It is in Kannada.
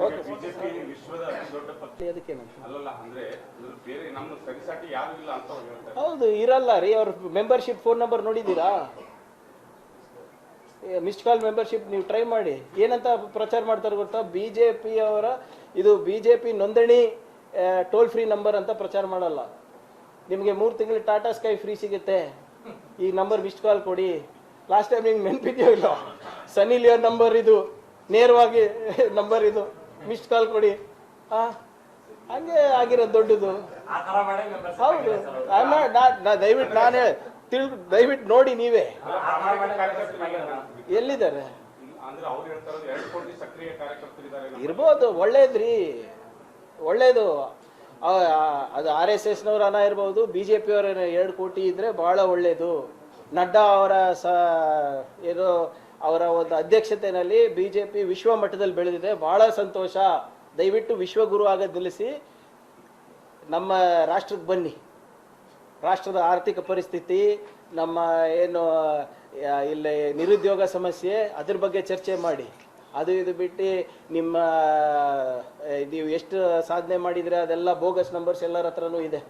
ಬಿಜೆಪಿ ವಿಶ್ವದ ಅತಿ ದೊಡ್ಡ ಪಕ್ಷ ಅಲ್ಲಲ್ಲ ಅಂದ್ರೆ ಬೇರೆ ನಮ್ಮ ಸರಿಸಾಟಿ ಯಾರು ಇಲ್ಲ ಅಂತ ಹೇಳ್ತಾರೆ. ಹೌದು, ಇರಲ್ಲ ರೀ. ಅವ್ರ ಮೆಂಬರ್ಶಿಪ್ ಫೋನ್ ನಂಬರ್ ನೋಡಿದ್ದೀರಾ? ಮಿಸ್ಡ್ ಕಾಲ್ ಮೆಂಬರ್ಶಿಪ್ ನೀವು ಟ್ರೈ ಮಾಡಿ. ಏನಂತ ಪ್ರಚಾರ ಮಾಡ್ತಾರೆ ಗೊತ್ತಾ? ಬಿಜೆಪಿ ಅವರ ಇದು ಬಿಜೆಪಿ ನೋಂದಣಿ ಟೋಲ್ ಫ್ರೀ ನಂಬರ್ ಅಂತ ಪ್ರಚಾರ ಮಾಡಲ್ಲ. ನಿಮಗೆ 3 ತಿಂಗಳು ಟಾಟಾ ಸ್ಕೈ ಫ್ರೀ ಸಿಗುತ್ತೆ, ಈ ನಂಬರ್ ಮಿಸ್ಡ್ ಕಾಲ್ ಕೊಡಿ. ಲಾಸ್ಟ್ ಟೈಮ್ ನಿಮ್ಗೆ ನೆನಪಿದೆಯೋ ಇಲ್ಲ? ಸನ್ನಿ ಲಿಯೋನ್ ನಂಬರ್ ಇದು, ನೇರವಾಗಿ ನಂಬರ್ ಇದು, ಮಿಸ್ಡ್ ಕಾಲ್ ಕೊಡಿ. ಹಂಗೆ ಆಗಿರೋದು ದೊಡ್ಡದು. ಹೌದು, ದಯವಿಟ್ಟು ನಾನು ದಯವಿಟ್ಟು ನೋಡಿ ನೀವೇ ಎಲ್ಲಿದ್ದಾರೆ ಇರ್ಬೋದು. ಒಳ್ಳೇದ್ರಿ, ಒಳ್ಳೇದು. ಅದು RSSನವ್ರ ಹಣ ಇರ್ಬೋದು, BJP ಅವರ 2 ಕೋಟಿ ಇದ್ರೆ ಬಹಳ ಒಳ್ಳೇದು. ನಡ್ಡಾ ಅವರ ಏನೋ ಅವರ ಒಂದು ಅಧ್ಯಕ್ಷತೆಯಲ್ಲಿ BJP ವಿಶ್ವ ಮಟ್ಟದಲ್ಲಿ ಬೆಳೆದಿದೆ, ಬಹಳ ಸಂತೋಷ. ದಯವಿಟ್ಟು ವಿಶ್ವಗುರು ಆಗೋದು ನಿಲ್ಲಿಸಿ ನಮ್ಮ ರಾಷ್ಟ್ರಕ್ಕೆ ಬನ್ನಿ. ರಾಷ್ಟ್ರದ ಆರ್ಥಿಕ ಪರಿಸ್ಥಿತಿ, ನಮ್ಮ ಏನು ಇಲ್ಲಿ ನಿರುದ್ಯೋಗ ಸಮಸ್ಯೆ, ಅದ್ರ ಬಗ್ಗೆ ಚರ್ಚೆ ಮಾಡಿ. ಅದು ಇದು ಬಿಟ್ಟು ನೀವು ಎಷ್ಟು ಸಾಧನೆ ಮಾಡಿದ್ರೆ ಅದೆಲ್ಲ ಬೋಗಸ್ ನಂಬರ್ಸ್ ಎಲ್ಲರ ಹತ್ರನೂ ಇದೆ.